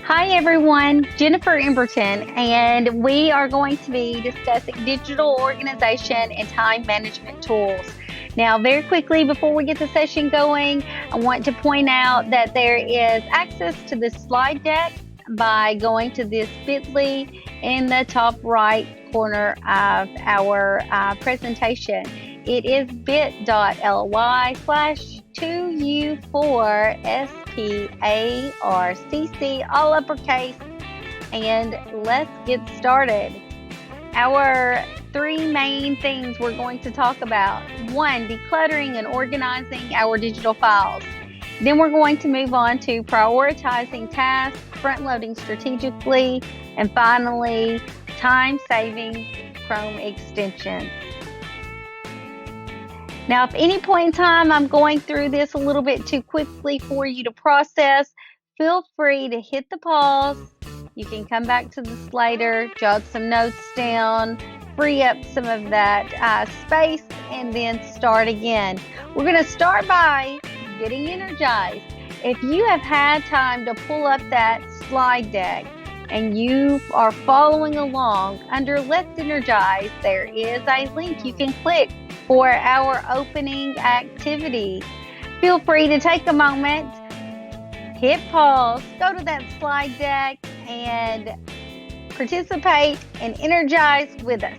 Hi everyone, Jennifer Emberton, and we are going to be discussing digital organization and time management tools. Now, very quickly before we get the session going, I want to point out that there is access to the slide deck by going to this bit.ly in the top right corner of our presentation. It is bit.ly/2U4SPARCC, all uppercase, and let's get started. Our three main things we're going to talk about. One, decluttering and organizing our digital files. Then we're going to move on to prioritizing tasks, front-loading strategically, and finally, time-saving Chrome extensions. Now, if any point in time I'm going through this a little bit too quickly for you to process, feel free to hit the pause. You can come back to this later, jot some notes down, free up some of that space, and then start again. We're going to start by getting energized. If you have had time to pull up that slide deck and you are following along, under Let's Energize, there is a link you can click for our opening activity. Feel free to take a moment, hit pause, go to that slide deck, and participate and energize with us.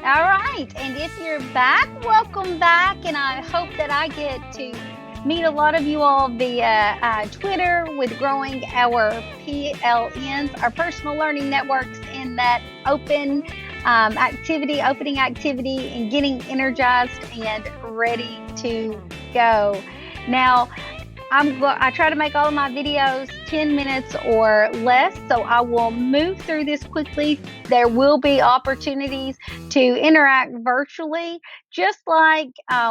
All right, and if you're back, welcome back, and I hope that I get to meet a lot of you all via Twitter with growing our PLNs, our personal learning networks, in that opening activity, and getting energized and ready to go. Now, I try to make all of my videos 10 minutes or less, so I will move through this quickly. There will be opportunities to interact virtually, just like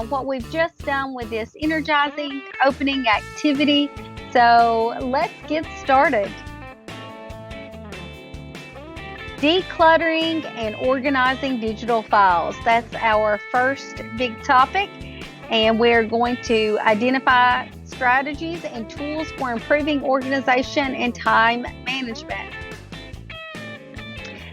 what we've just done with this energizing opening activity. So let's get started. Decluttering and organizing digital files. That's our first big topic, and we're going to identify strategies and tools for improving organization and time management.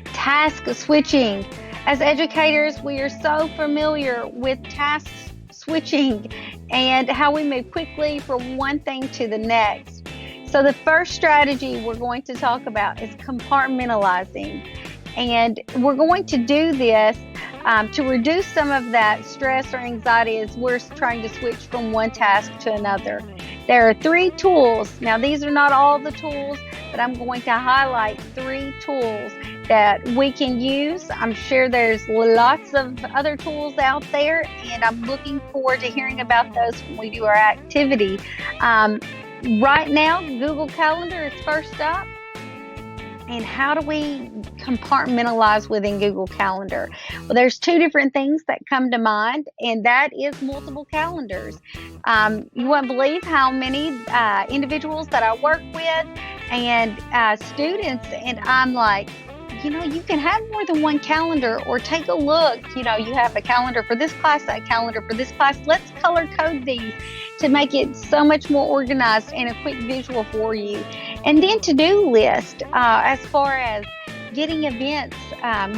Task switching. As educators, we are so familiar with task switching and how we move quickly from one thing to the next. So the first strategy we're going to talk about is compartmentalizing. And we're going to do this to reduce some of that stress or anxiety as we're trying to switch from one task to another. There are 3 tools. Now, these are not all the tools, but I'm going to highlight 3 tools that we can use. I'm sure there's lots of other tools out there, and I'm looking forward to hearing about those when we do our activity. Right now, Google Calendar is first up. And how do we compartmentalize within Google Calendar? Well, there's 2 different things that come to mind, and that is multiple calendars. You won't believe how many individuals that I work with and students, and I'm like, you can have more than one calendar, or take a look. You have a calendar for this class, that calendar for this class. Let's color code these to make it so much more organized and a quick visual for you. And then to-do list, as far as getting events,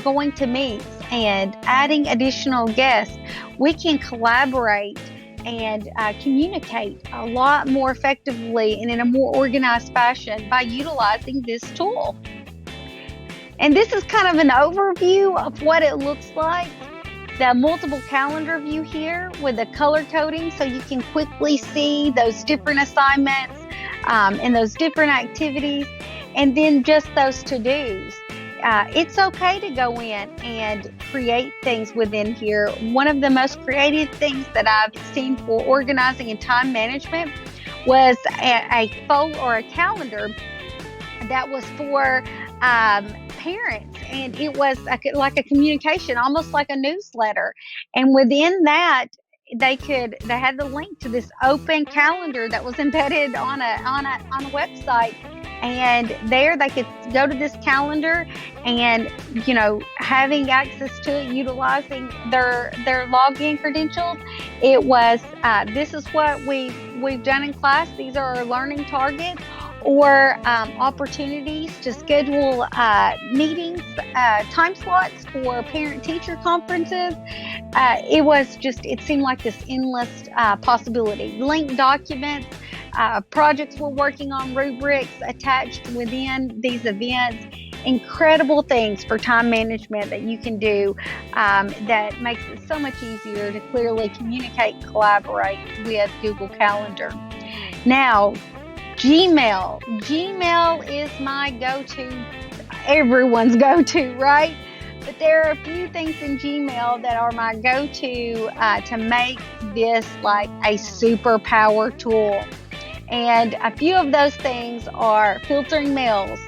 going to meets, and adding additional guests. We can collaborate and communicate a lot more effectively and in a more organized fashion by utilizing this tool. And this is kind of an overview of what it looks like. The multiple calendar view here with the color coding, so you can quickly see those different assignments and those different activities, and then just those to-dos. It's okay to go in and create things within here. One of the most creative things that I've seen for organizing and time management was a folder or a calendar that was for parents, and it was like a communication, almost like a newsletter. And within that, they had the link to this open calendar that was embedded on a website, and there they could go to this calendar and having access to it, utilizing their login credentials, It was, this is what we've done in class. These are our learning targets, or opportunities to schedule meetings, time slots for parent-teacher conferences. It seemed like this endless possibility. Linked documents, projects we're working on, rubrics attached within these events. Incredible things for time management that you can do, that makes it so much easier to clearly communicate and collaborate with Google Calendar. Now, Gmail. Gmail is my go-to, everyone's go-to, right? But there are a few things in Gmail that are my go-to to make this like a superpower tool. And a few of those things are filtering mails,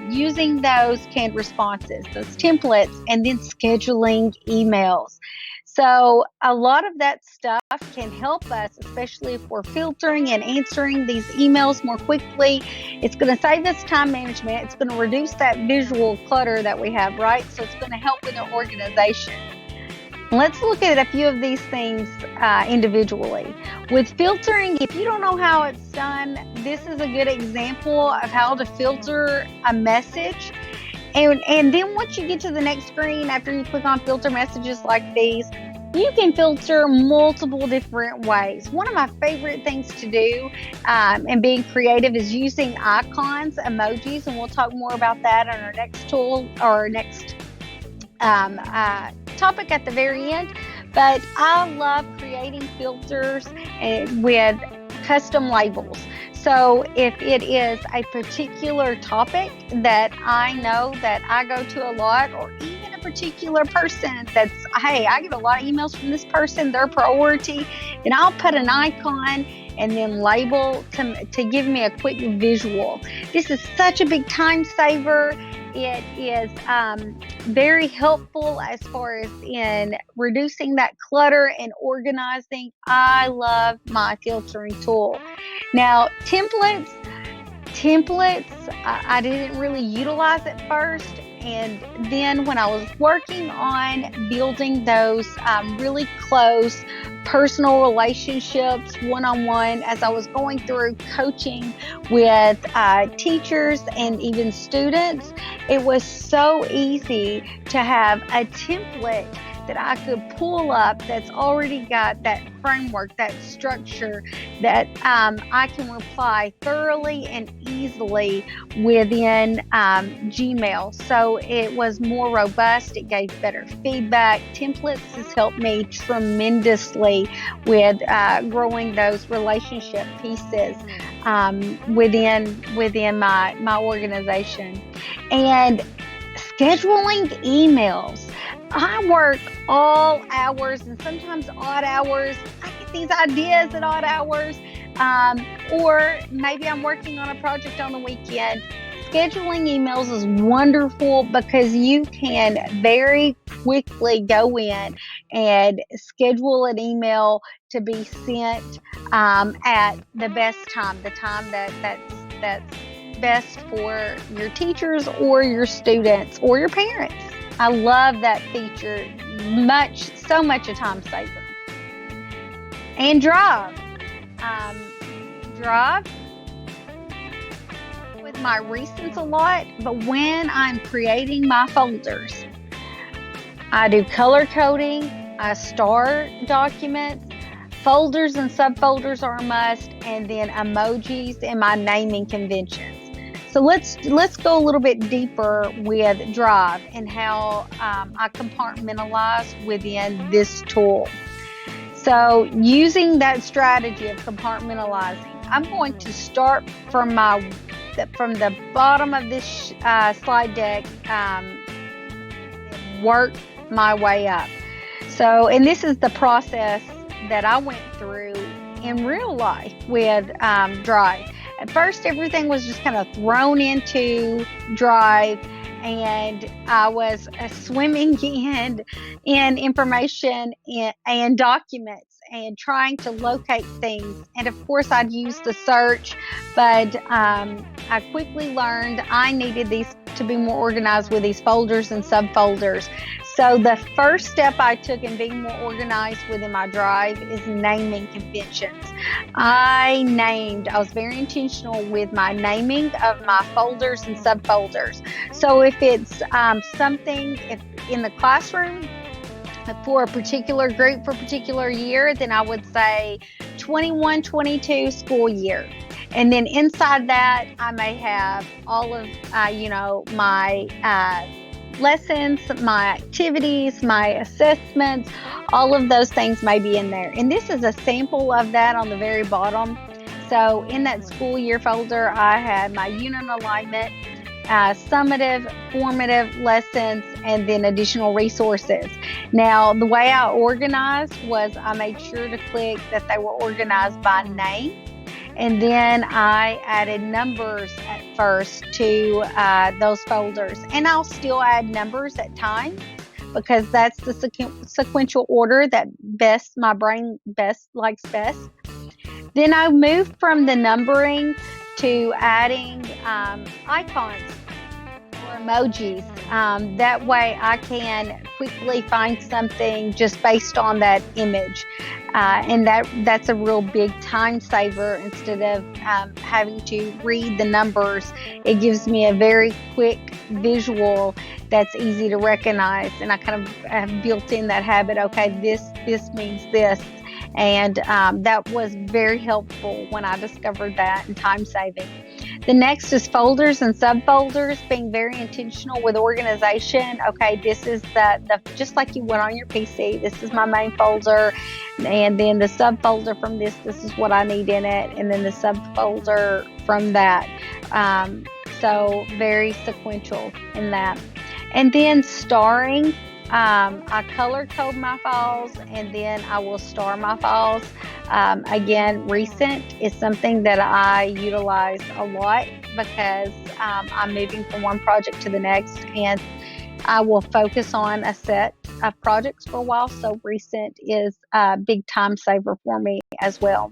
using those canned responses, those templates, and then scheduling emails. So a lot of that stuff can help us, especially if we're filtering and answering these emails more quickly. It's going to save us time management. It's going to reduce that visual clutter that we have, right? So it's going to help with our organization. Let's look at a few of these things individually. With filtering, if you don't know how it's done, this is a good example of how to filter a message. And then once you get to the next screen, after you click on filter messages like these, you can filter multiple different ways. One of my favorite things to do and being creative is using icons, emojis, and we'll talk more about that on our next tool or next topic at the very end. But I love creating filters with custom labels. So if it is a particular topic that I know that I go to a lot, or even a particular person that's, hey, I get a lot of emails from this person, their priority, then I'll put an icon and then label to give me a quick visual. This is such a big time saver. It is very helpful as far as in reducing that clutter and organizing. I love my filtering tool. Now, templates, I didn't really utilize at first. And then when I was working on building those really close personal relationships one-on-one, as I was going through coaching with teachers and even students, it was so easy to have a template that I could pull up that's already got that framework, that structure, that I can reply thoroughly and easily within Gmail. So it was more robust. It gave better feedback. Templates has helped me tremendously with growing those relationship pieces within my organization. And scheduling emails. I work all hours and sometimes odd hours. I get these ideas at odd hours, or maybe I'm working on a project on the weekend. Scheduling emails is wonderful because you can very quickly go in and schedule an email to be sent at the best time, the time that's best for your teachers or your students or your parents. I love that feature, so much a time saver. And Drive. Drive with my recents a lot, but when I'm creating my folders, I do color coding, I star documents, folders and subfolders are a must, and then emojis and my naming conventions. So let's go a little bit deeper with Drive and how I compartmentalize within this tool. So using that strategy of compartmentalizing, I'm going to start from the bottom of this slide deck and work my way up. So, and this is the process that I went through in real life with Drive. At first, everything was just kind of thrown into Drive, and I was swimming in information and documents. and trying to locate things. And of course, I'd use the search, but I quickly learned I needed these to be more organized with these folders and subfolders. So the first step I took in being more organized within my drive is naming conventions. I was very intentional with my naming of my folders and subfolders. So if it's something if in the classroom for a particular group for a particular year, then I would say 21-22 school year. And then inside that, I may have all of, my lessons, my activities, my assessments, all of those things may be in there. And this is a sample of that on the very bottom. So in that school year folder, I had my unit alignment, summative, formative lessons, and then additional resources. Now, the way I organized was I made sure to click that they were organized by name. And then I added numbers at first to those folders. And I'll still add numbers at times because that's the sequential order that my brain likes best. Then I moved from the numbering to adding icons or emojis. That way I can quickly find something just based on that image. And that's a real big time saver. Instead of having to read the numbers, it gives me a very quick visual that's easy to recognize. And I kind of have built in that habit. Okay, this means this. And that was very helpful when I discovered that, and time saving. The next is folders and subfolders, being very intentional with organization. Okay, this is the just like you would on your PC. This is my main folder, and then the subfolder from this is what I need in it, and then the subfolder from that. So very sequential in that. And then starring. I color code my files, and then I will star my files. Again, recent is something that I utilize a lot because I'm moving from one project to the next, and I will focus on a set of projects for a while. So recent is a big time saver for me as well.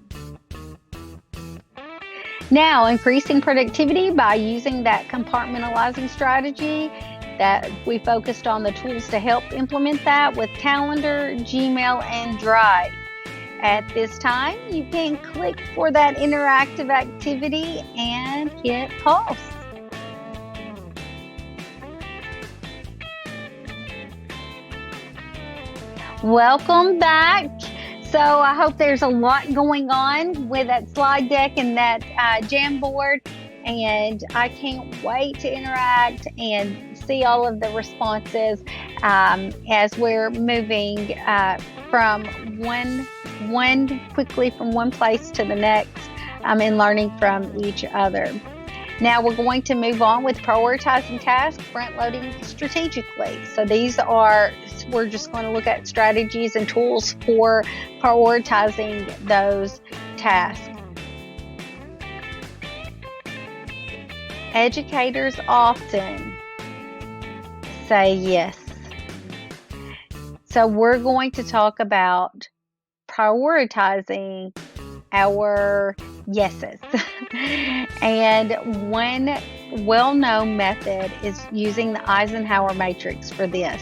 Now, increasing productivity by using that compartmentalizing strategy that we focused on the tools to help implement that with Calendar, Gmail, and Drive. At this time, you can click for that interactive activity and hit pause. Welcome back. So I hope there's a lot going on with that slide deck and that Jamboard, and I can't wait to interact and see all of the responses as we're moving from quickly from one place to the next and learning from each other. Now we're going to move on with prioritizing tasks, front loading strategically. So we're just going to look at strategies and tools for prioritizing those tasks. Educators often say yes. So we're going to talk about prioritizing our yeses. And one well-known method is using the Eisenhower matrix for this.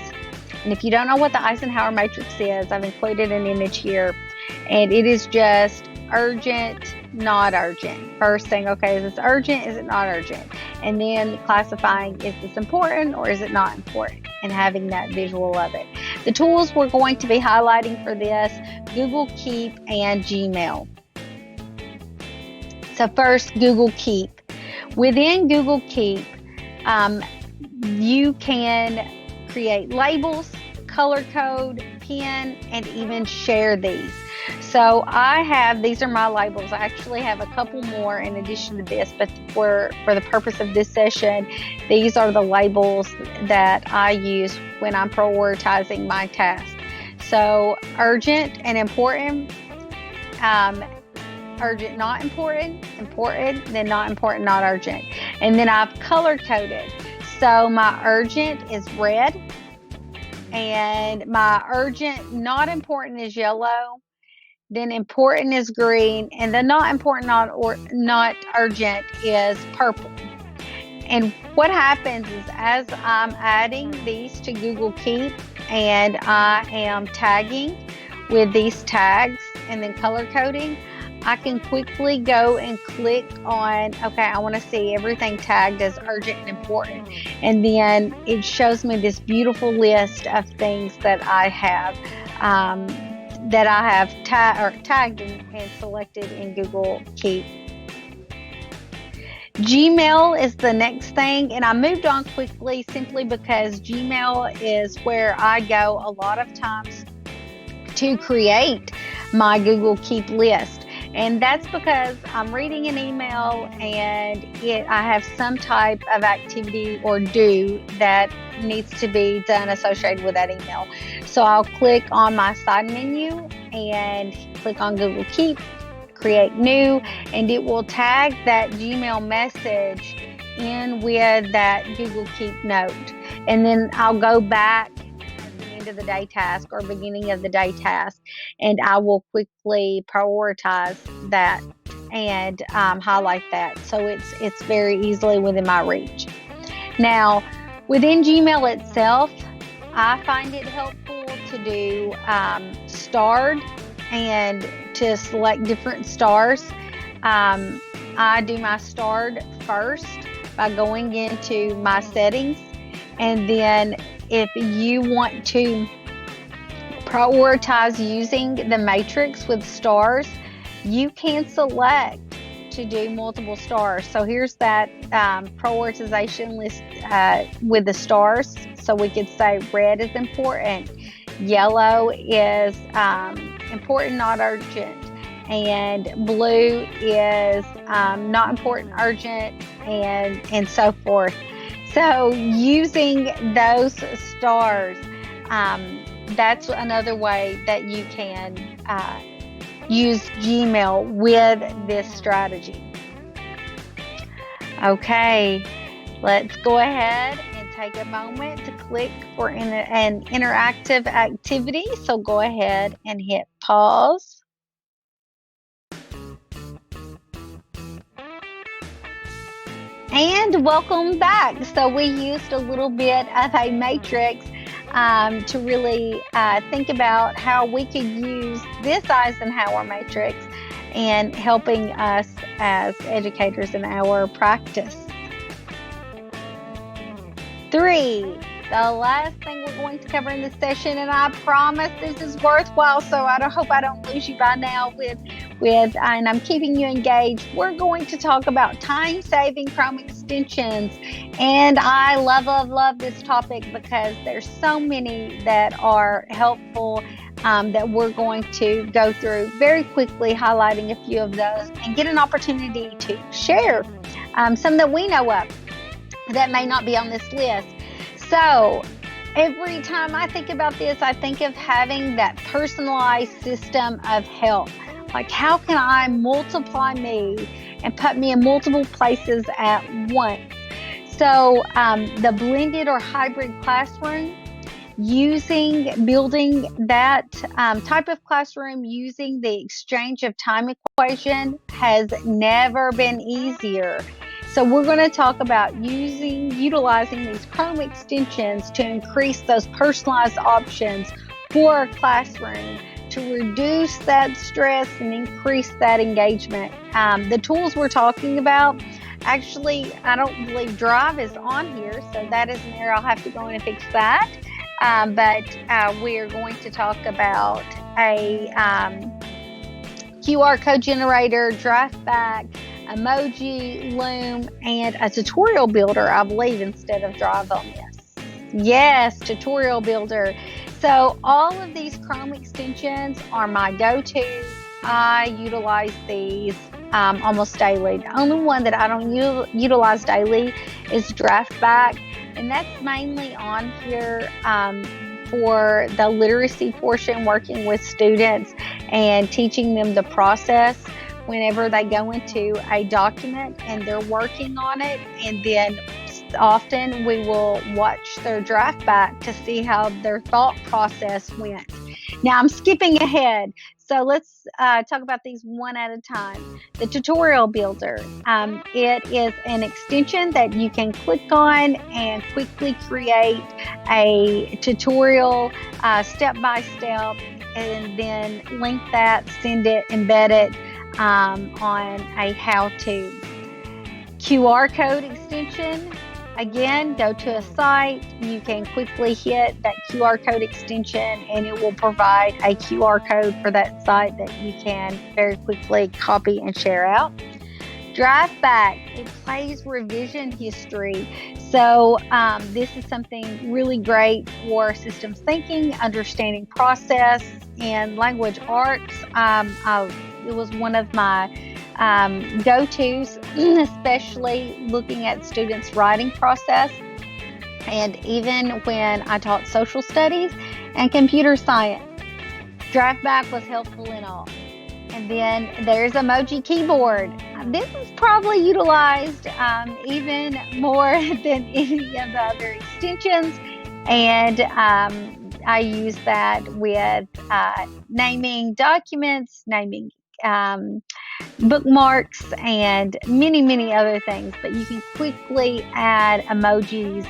And if you don't know what the Eisenhower matrix is, I've included an image here. And it is just urgent, not urgent. First thing, okay, is this urgent? Is it not urgent? And then classifying, is this important or is it not important? And having that visual of it. The tools we're going to be highlighting for this, Google Keep and Gmail. So first, Google Keep. Within Google Keep, you can create labels, color code, pin, and even share these. So these are my labels. I actually have a couple more in addition to this, but for the purpose of this session, these are the labels that I use when I'm prioritizing my tasks. So urgent and important, urgent, not important, important, then not important, not urgent. And then I've color coded. So my urgent is red, and my urgent, not important is yellow, then important is green, and the not important, not urgent is purple. And what happens is, as I'm adding these to Google Keep and I am tagging with these tags and then color coding, I can quickly go and click on, okay, I want to see everything tagged as urgent and important. And then it shows me this beautiful list of things that I have tagged and selected in Google Keep. Gmail is the next thing, and I moved on quickly simply because Gmail is where I go a lot of times to create my Google Keep list. And that's because I'm reading an email and I have some type of activity or do that needs to be done associated with that email. So I'll click on my side menu and click on Google Keep, create new, and it will tag that Gmail message in with that Google Keep note. And then I'll go back at the end of the day task or beginning of the day task, and I will quickly prioritize that and highlight that, so it's very easily within my reach. Now, within Gmail itself, I find it helpful to do starred and to select different stars. I do my starred first by going into my settings, and then if you want to prioritize using the matrix with stars, you can select to do multiple stars. So here's that prioritization list with the stars. So we could say red is important, yellow is important, not urgent, and blue is not important, urgent, and so forth. So using those stars, that's another way that you can use Gmail with this strategy. Okay, let's go ahead and take a moment to click for an interactive activity. So go ahead and hit pause. And welcome back. So we used a little bit of a matrix to really think about how we could use this Eisenhower matrix in helping us as educators in our practice. 3, the last thing we're going to cover in this session, and I promise this is worthwhile, so I hope I don't lose you by now and I'm keeping you engaged. We're going to talk about time-saving Chrome extensions, and I love this topic because there's so many that are helpful that we're going to go through very quickly, highlighting a few of those and get an opportunity to share some that we know of that may not be on this list. So every time I think about this, I think of having that personalized system of help. Like, how can I multiply me and put me in multiple places at once? So the blended or hybrid classroom, building that type of classroom using the exchange of time equation has never been easier. So we're going to talk about utilizing these Chrome extensions to increase those personalized options for our classroom to reduce that stress and increase that engagement. The tools we're talking about, actually, I don't believe Drive is on here, so that is an error. I'll have to go in and fix that. But we are going to talk about a QR code generator, Draftback, Emoji, Loom, and a tutorial builder, I believe, instead of Drive on this. Yes, tutorial builder. So all of these Chrome extensions are my go-to. I utilize these almost daily. The only one that I don't utilize daily is Draftback, and that's mainly on here for the literacy portion, working with students and teaching them the process whenever they go into a document and they're working on it, and then often we will watch their draft back to see how their thought process went. Now I'm skipping ahead. So let's talk about these one at a time. The tutorial builder. It is an extension that you can click on and quickly create a tutorial step by step, and then link that, send it, embed it on a how-to. QR code extension. Again, go to a site, you can quickly hit that QR code extension and it will provide a QR code for that site that you can very quickly copy and share out. Drive back, it plays revision history. So this is something really great for systems thinking, understanding process, and language arts. It was one of my go-tos, especially looking at students' writing process. And even when I taught social studies and computer science, Draft Back was helpful in all. And then there's Emoji Keyboard. This is probably utilized even more than any of the other extensions. And I use that with naming documents, naming bookmarks, and many other things. But you can quickly add emojis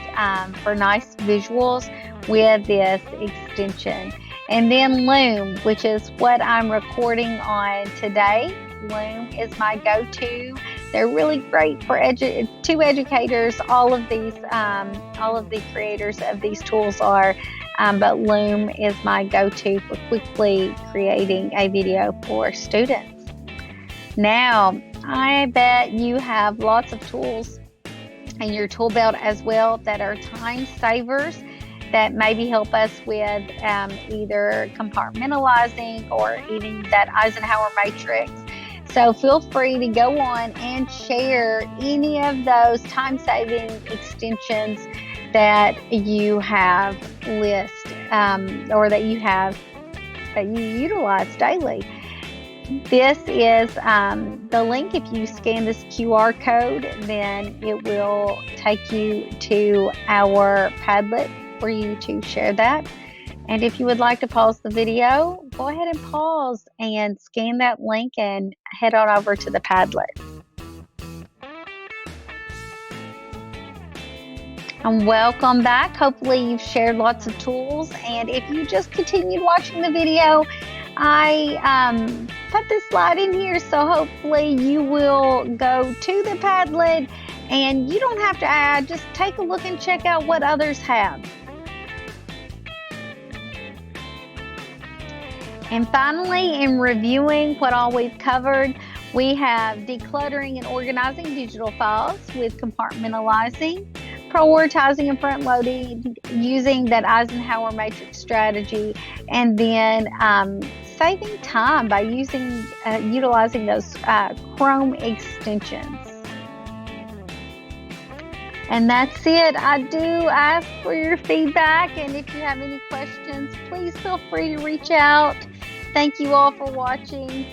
for nice visuals with this extension. And then Loom, which is what I'm recording on today. Loom is my go-to. They're really great for to educators. All of the creators of these tools are, but Loom is my go-to for quickly creating a video for students. Now, I bet you have lots of tools in your tool belt as well that are time savers, that maybe help us with either compartmentalizing or even that Eisenhower matrix. So feel free to go on and share any of those time-saving extensions that you have or that you utilize daily. This is the link. If you scan this QR code, then it will take you to our Padlet for you to share that. And if you would like to pause the video, go ahead and pause and scan that link and head on over to the Padlet. And welcome back. Hopefully you've shared lots of tools. And if you just continued watching the video, I put this slide in here, so hopefully you will go to the Padlet and you don't have to add, just take a look and check out what others have. And finally, in reviewing what all we've covered, we have decluttering and organizing digital files with compartmentalizing, prioritizing and front-loading using that Eisenhower matrix strategy, and then saving time by utilizing those Chrome extensions. And that's it. I do ask for your feedback, and if you have any questions, please feel free to reach out. Thank you all for watching.